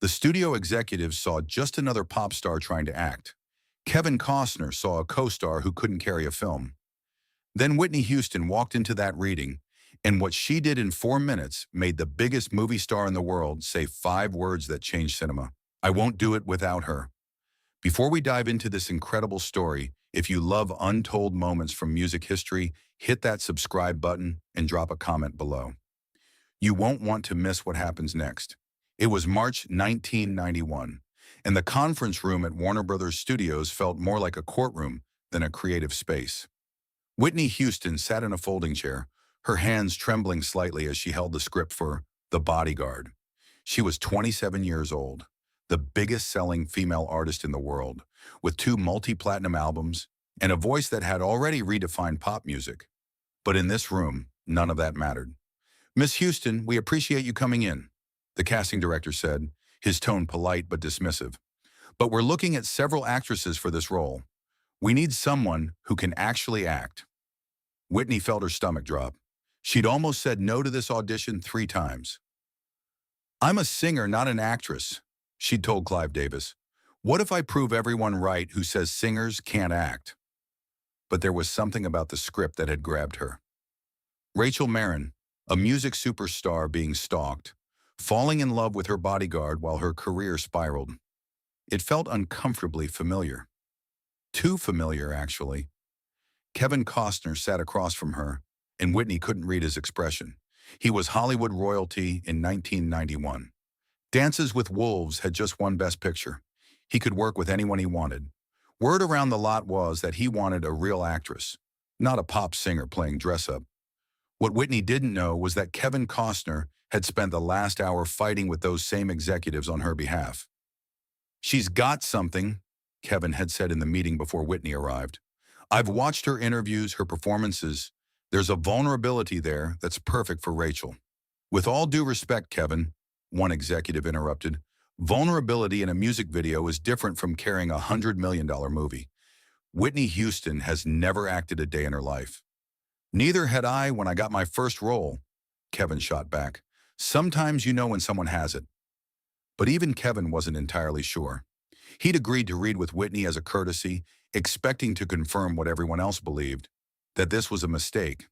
The studio executives saw just another pop star trying to act. Kevin Costner saw a co-star who couldn't carry a film. Then Whitney Houston walked into that reading, and what she did in 4 minutes made the biggest movie star in the world say 5 words that changed cinema. I won't do it without her. Before we dive into this incredible story, if you love untold moments from music history, hit that subscribe button and drop a comment below. You won't want to miss what happens next. It was March 1991, and the conference room at Warner Brothers Studios felt more like a courtroom than a creative space. Whitney Houston sat in a folding chair, her hands trembling slightly as she held the script for The Bodyguard. She was 27 years old, the biggest-selling female artist in the world, with 2 multi-platinum albums and a voice that had already redefined pop music. But in this room, none of that mattered. "Miss Houston, we appreciate you coming in," the casting director said, his tone polite but dismissive. "But we're looking at several actresses for this role. We need someone who can actually act." Whitney felt her stomach drop. She'd almost said no to this audition 3 times. "I'm a singer, not an actress," she'd told Clive Davis. "What if I prove everyone right who says singers can't act?" But there was something about the script that had grabbed her. Rachel Marin, a music superstar being stalked, falling in love with her bodyguard while her career spiraled. It felt uncomfortably familiar. Too familiar, actually. Kevin Costner sat across from her, and Whitney couldn't read his expression. He was Hollywood royalty in 1991. Dances with Wolves had just won Best Picture. He could work with anyone he wanted. Word around the lot was that he wanted a real actress, not a pop singer playing dress-up. What Whitney didn't know was that Kevin Costner had spent the last hour fighting with those same executives on her behalf. "She's got something," Kevin had said in the meeting before Whitney arrived. "I've watched her interviews, her performances. There's a vulnerability there that's perfect for Rachel." "With all due respect, Kevin," one executive interrupted, "vulnerability in a music video is different from carrying a $100 million movie. Whitney Houston has never acted a day in her life." "Neither had I when I got my first role," Kevin shot back. "Sometimes you know when someone has it." But even Kevin wasn't entirely sure. He'd agreed to read with Whitney as a courtesy, expecting to confirm what everyone else believed, that this was a mistake.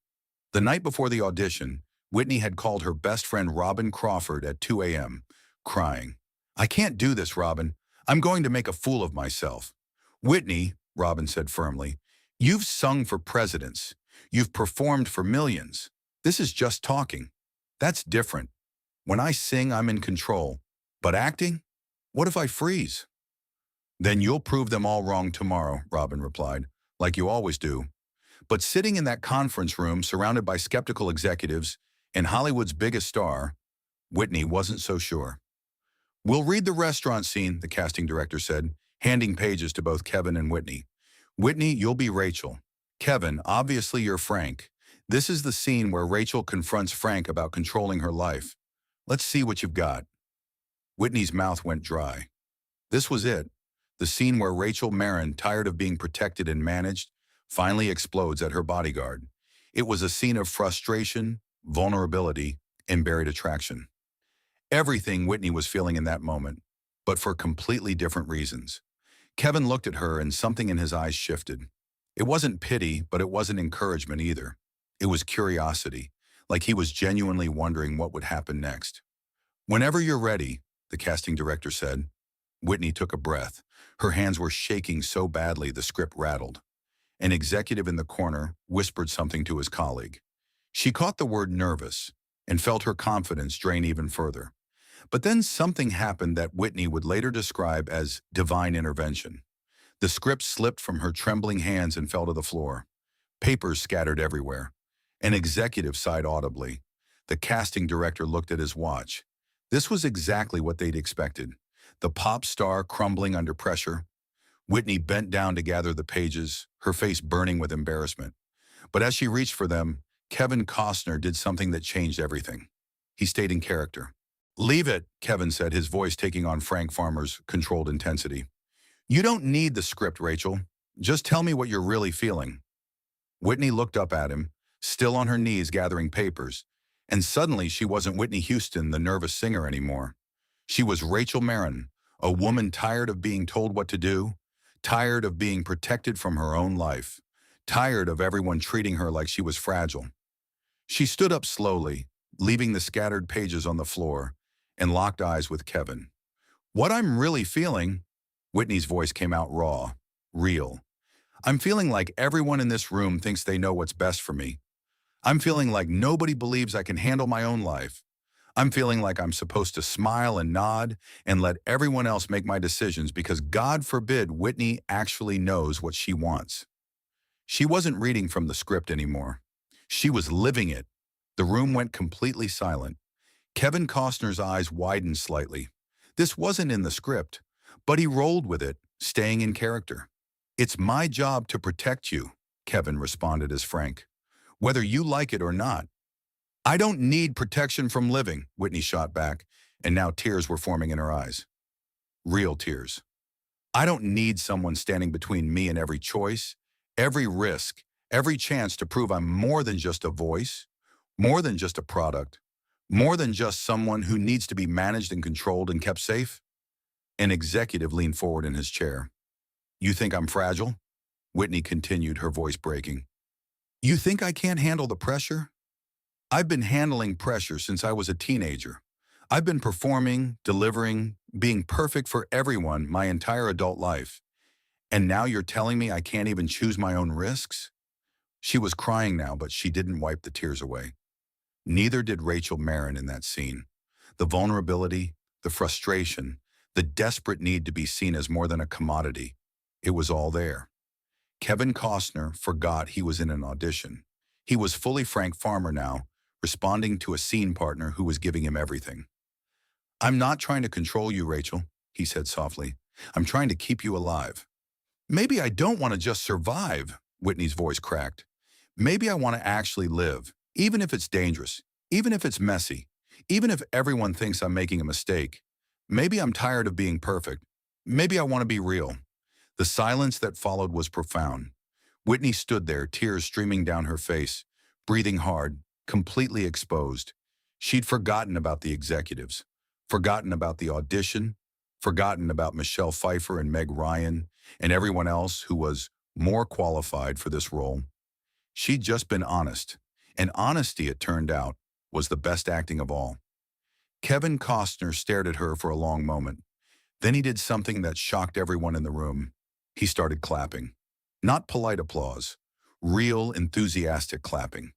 The night before the audition, Whitney had called her best friend Robin Crawford at 2 a.m., crying. "I can't do this, Robin. I'm going to make a fool of myself." "Whitney," Robin said firmly, "you've sung for presidents. You've performed for millions. This is just talking. That's different. When I sing, I'm in control. But acting? What if I freeze?" "Then you'll prove them all wrong tomorrow," Robin replied, "like you always do." But sitting in that conference room surrounded by skeptical executives and Hollywood's biggest star, Whitney wasn't so sure. "We'll read the restaurant scene," the casting director said, handing pages to both Kevin and Whitney. "Whitney, you'll be Rachel. Kevin, obviously you're Frank. This is the scene where Rachel confronts Frank about controlling her life. Let's see what you've got." Whitney's mouth went dry. This was it. The scene where Rachel Marin, tired of being protected and managed, finally explodes at her bodyguard. It was a scene of frustration, vulnerability, and buried attraction. Everything Whitney was feeling in that moment, but for completely different reasons. Kevin looked at her and something in his eyes shifted. It wasn't pity, but it wasn't encouragement either. It was curiosity, like he was genuinely wondering what would happen next. "Whenever you're ready," the casting director said. Whitney took a breath. Her hands were shaking so badly the script rattled. An executive in the corner whispered something to his colleague. She caught the word nervous and felt her confidence drain even further. But then something happened that Whitney would later describe as divine intervention. The script slipped from her trembling hands and fell to the floor. Papers scattered everywhere. An executive sighed audibly. The casting director looked at his watch. This was exactly what they'd expected. The pop star crumbling under pressure. Whitney bent down to gather the pages, her face burning with embarrassment. But as she reached for them, Kevin Costner did something that changed everything. He stayed in character. "Leave it," Kevin said, his voice taking on Frank Farmer's controlled intensity. "You don't need the script, Rachel. Just tell me what you're really feeling." Whitney looked up at him, still on her knees gathering papers, and suddenly she wasn't Whitney Houston, the nervous singer, anymore. She was Rachel Marin, a woman tired of being told what to do, tired of being protected from her own life, tired of everyone treating her like she was fragile. She stood up slowly, leaving the scattered pages on the floor, and locked eyes with Kevin. What I'm really feeling, Whitney's voice came out raw, real. I'm feeling like everyone in this room thinks they know what's best for me. I'm feeling like nobody believes I can handle my own life. I'm feeling like I'm supposed to smile and nod and let everyone else make my decisions because God forbid Whitney actually knows what she wants. She wasn't reading from the script anymore. She was living it. The room went completely silent. Kevin Costner's eyes widened slightly. This wasn't in the script, but he rolled with it, staying in character. It's my job to protect you, Kevin responded as Frank, whether you like it or not. I don't need protection from living, Whitney shot back, and now tears were forming in her eyes. Real tears. I don't need someone standing between me and every choice, every risk, every chance to prove I'm more than just a voice, more than just a product, more than just someone who needs to be managed and controlled and kept safe. An executive leaned forward in his chair. You think I'm fragile? Whitney continued, her voice breaking. You think I can't handle the pressure? I've been handling pressure since I was a teenager. I've been performing, delivering, being perfect for everyone my entire adult life. And now you're telling me I can't even choose my own risks? She was crying now, but she didn't wipe the tears away. Neither did Rachel Marin in that scene. The vulnerability, the frustration, the desperate need to be seen as more than a commodity. It was all there. Kevin Costner forgot he was in an audition. He was fully Frank Farmer now, responding to a scene partner who was giving him everything. I'm not trying to control you, Rachel, he said softly. I'm trying to keep you alive. Maybe I don't want to just survive, Whitney's voice cracked. Maybe I want to actually live, even if it's dangerous, even if it's messy, even if everyone thinks I'm making a mistake. Maybe I'm tired of being perfect. Maybe I want to be real. The silence that followed was profound. Whitney stood there, tears streaming down her face, breathing hard, completely exposed. She'd forgotten about the executives, forgotten about the audition, forgotten about Michelle Pfeiffer and Meg Ryan, and everyone else who was more qualified for this role. She'd just been honest, and honesty, it turned out, was the best acting of all. Kevin Costner stared at her for a long moment. Then he did something that shocked everyone in the room. He started clapping. Not polite applause, real, enthusiastic clapping.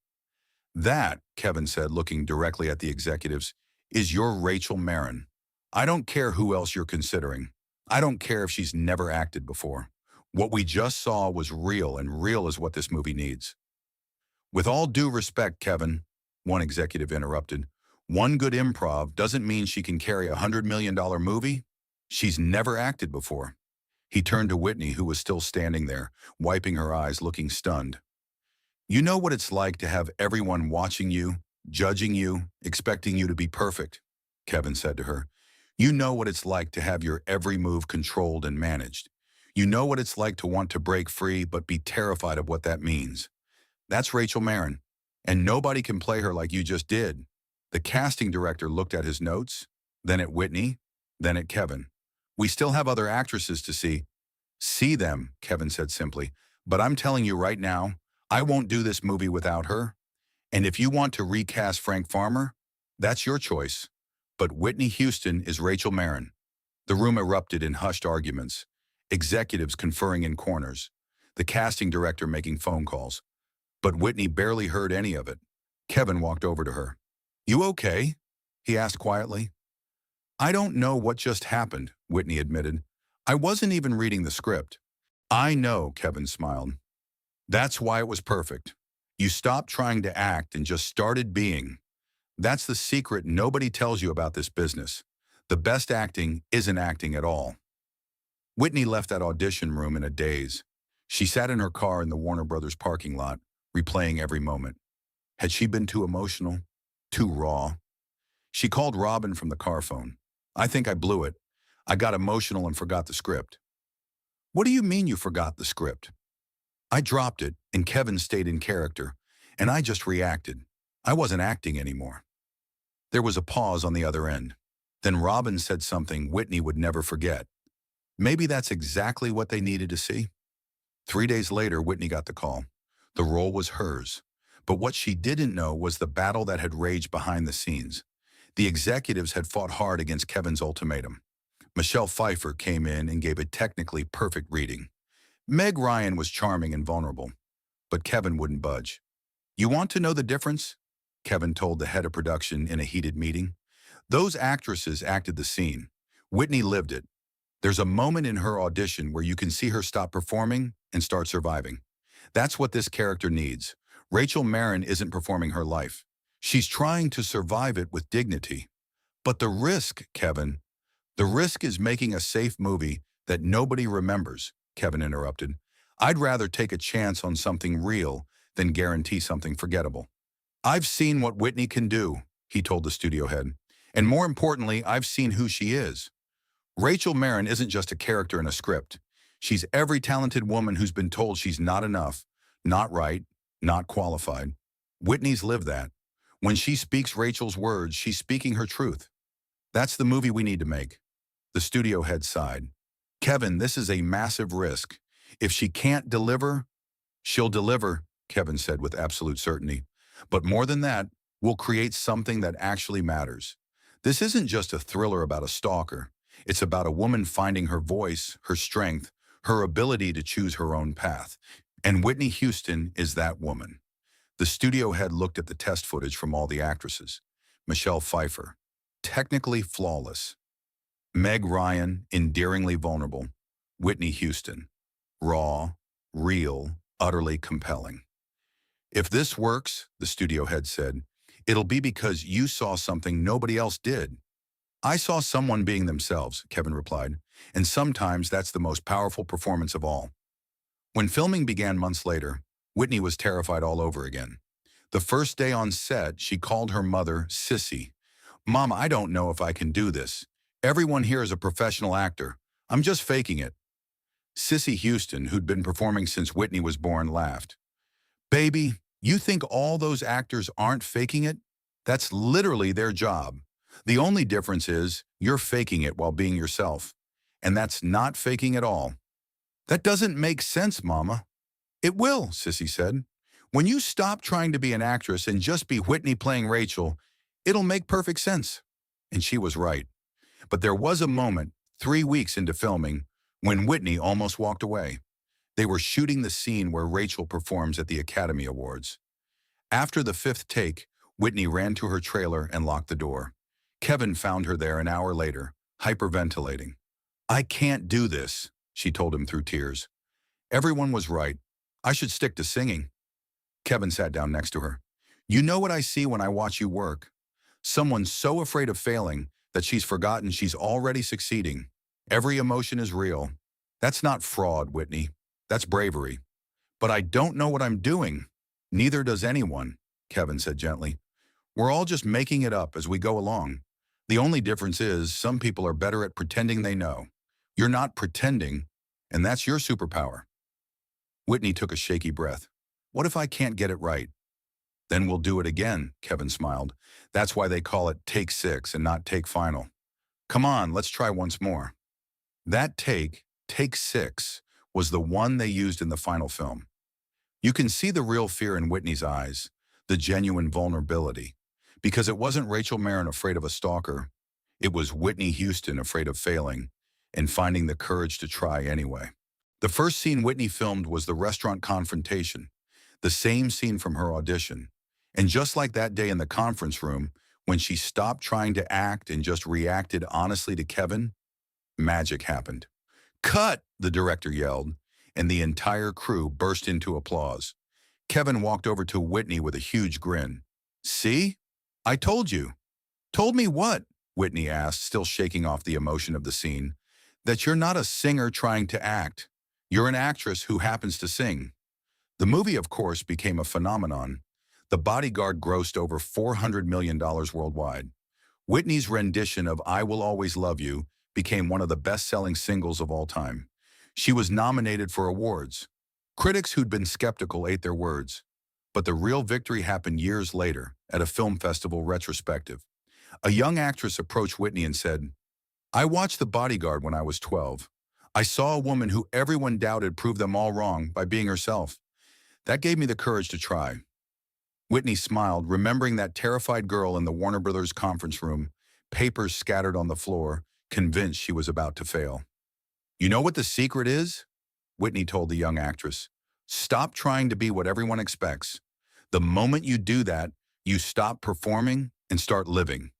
That, Kevin said, looking directly at the executives, is your Rachel Marin. I don't care who else you're considering. I don't care if she's never acted before. What we just saw was real, and real is what this movie needs. With all due respect, Kevin, one executive interrupted, one good improv doesn't mean she can carry a $100 million movie. She's never acted before. He turned to Whitney, who was still standing there, wiping her eyes, looking stunned. You know what it's like to have everyone watching you, judging you, expecting you to be perfect, Kevin said to her. You know what it's like to have your every move controlled and managed. You know what it's like to want to break free but be terrified of what that means. That's Rachel Marin, and nobody can play her like you just did. The casting director looked at his notes, then at Whitney, then at Kevin. We still have other actresses to see. See them, Kevin said simply, but I'm telling you right now, I won't do this movie without her. And if you want to recast Frank Farmer, that's your choice. But Whitney Houston is Rachel Marin. The room erupted in hushed arguments, executives conferring in corners, the casting director making phone calls. But Whitney barely heard any of it. Kevin walked over to her. You okay? He asked quietly. I don't know what just happened, Whitney admitted. I wasn't even reading the script. I know, Kevin smiled. That's why it was perfect. You stopped trying to act and just started being. That's the secret nobody tells you about this business. The best acting isn't acting at all. Whitney left that audition room in a daze. She sat in her car in the Warner Brothers parking lot, replaying every moment. Had she been too emotional? Too raw? She called Robin from the car phone. I think I blew it. I got emotional and forgot the script. What do you mean you forgot the script? I dropped it, and Kevin stayed in character, and I just reacted. I wasn't acting anymore. There was a pause on the other end. Then Robin said something Whitney would never forget. Maybe that's exactly what they needed to see. 3 days later, Whitney got the call. The role was hers. But what she didn't know was the battle that had raged behind the scenes. The executives had fought hard against Kevin's ultimatum. Michelle Pfeiffer came in and gave a technically perfect reading. Meg Ryan was charming and vulnerable, but Kevin wouldn't budge. "You want to know the difference?" Kevin told the head of production in a heated meeting. "Those actresses acted the scene. Whitney lived it. There's a moment in her audition where you can see her stop performing and start surviving. That's what this character needs. Rachel Marin isn't performing her life. She's trying to survive it with dignity. But the risk, Kevin, the risk is making a safe movie that nobody remembers," Kevin interrupted. "I'd rather take a chance on something real than guarantee something forgettable." "I've seen what Whitney can do," he told the studio head. "And more importantly, I've seen who she is. Rachel Marin isn't just a character in a script. She's every talented woman who's been told she's not enough, not right, not qualified. Whitney's lived that. When she speaks Rachel's words, she's speaking her truth. That's the movie we need to make." The studio head sighed. "Kevin, this is a massive risk. If she can't deliver, she'll deliver," Kevin said with absolute certainty. "But more than that, we'll create something that actually matters. This isn't just a thriller about a stalker. It's about a woman finding her voice, her strength, her ability to choose her own path. And Whitney Houston is that woman." The studio head looked at the test footage from all the actresses. Michelle Pfeiffer, technically flawless. Meg Ryan, endearingly vulnerable. Whitney Houston, raw, real, utterly compelling. "If this works," the studio head said, "it'll be because you saw something nobody else did." "I saw someone being themselves," Kevin replied, "and sometimes that's the most powerful performance of all." When filming began months later, Whitney was terrified all over again. The first day on set, she called her mother Sissy. "Mom, I don't know if I can do this. Everyone here is a professional actor. I'm just faking it." Sissy Houston, who'd been performing since Whitney was born, laughed. "Baby, you think all those actors aren't faking it? That's literally their job. The only difference is you're faking it while being yourself. And that's not faking at all." "That doesn't make sense, Mama." "It will," Sissy said. "When you stop trying to be an actress and just be Whitney playing Rachel, it'll make perfect sense." And she was right. But there was a moment, 3 weeks into filming, when Whitney almost walked away. They were shooting the scene where Rachel performs at the Academy Awards. After the 5th take, Whitney ran to her trailer and locked the door. Kevin found her there an hour later, hyperventilating. "I can't do this," she told him through tears. "Everyone was right. I should stick to singing." Kevin sat down next to her. "You know what I see when I watch you work? Someone so afraid of failing that she's forgotten she's already succeeding. Every emotion is real. That's not fraud, Whitney. That's bravery." "But I don't know what I'm doing." "Neither does anyone," Kevin said gently. "We're all just making it up as we go along. The only difference is some people are better at pretending they know. You're not pretending, and that's your superpower." Whitney took a shaky breath. "What if I can't get it right?" "Then we'll do it again," Kevin smiled. "That's why they call it take 6 and not take final. Come on, let's try once more." That take 6, was the one they used in the final film. You can see the real fear in Whitney's eyes, the genuine vulnerability. Because it wasn't Rachel Marin afraid of a stalker. It was Whitney Houston afraid of failing and finding the courage to try anyway. The first scene Whitney filmed was the restaurant confrontation, the same scene from her audition. And just like that day in the conference room, when she stopped trying to act and just reacted honestly to Kevin, magic happened. "Cut!" the director yelled, and the entire crew burst into applause. Kevin walked over to Whitney with a huge grin. "See? I told you." "Told me what?" Whitney asked, still shaking off the emotion of the scene. "That you're not a singer trying to act. You're an actress who happens to sing." The movie, of course, became a phenomenon. The Bodyguard grossed over $400 million worldwide. Whitney's rendition of "I Will Always Love You" became one of the best-selling singles of all time. She was nominated for awards. Critics who'd been skeptical ate their words. But the real victory happened years later at a film festival retrospective. A young actress approached Whitney and said, "I watched The Bodyguard when I was 12. I saw a woman who everyone doubted prove them all wrong by being herself. That gave me the courage to try." Whitney smiled, remembering that terrified girl in the Warner Brothers conference room, papers scattered on the floor, convinced she was about to fail. "You know what the secret is?" Whitney told the young actress. "Stop trying to be what everyone expects. The moment you do that, you stop performing and start living.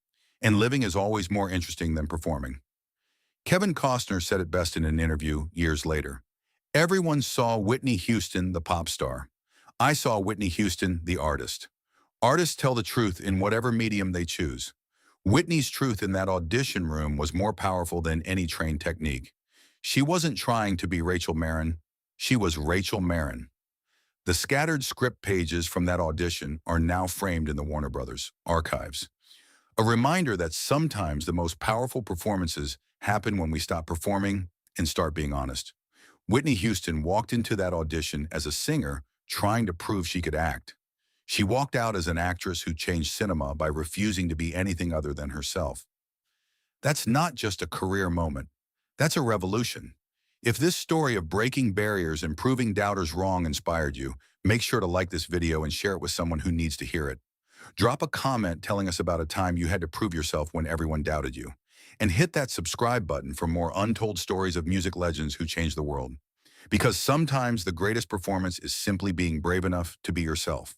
And living is always more interesting than performing." Kevin Costner said it best in an interview years later. "Everyone saw Whitney Houston, the pop star. I saw Whitney Houston, the artist. Artists tell the truth in whatever medium they choose. Whitney's truth in that audition room was more powerful than any trained technique. She wasn't trying to be Rachel Marin. She was Rachel Marin." The scattered script pages from that audition are now framed in the Warner Brothers archives. A reminder that sometimes the most powerful performances happen when we stop performing and start being honest. Whitney Houston walked into that audition as a singer trying to prove she could act. She walked out as an actress who changed cinema by refusing to be anything other than herself. That's not just a career moment. That's a revolution. If this story of breaking barriers and proving doubters wrong inspired you, make sure to like this video and share it with someone who needs to hear it. Drop a comment telling us about a time you had to prove yourself when everyone doubted you. And hit that subscribe button for more untold stories of music legends who changed the world. Because sometimes the greatest performance is simply being brave enough to be yourself.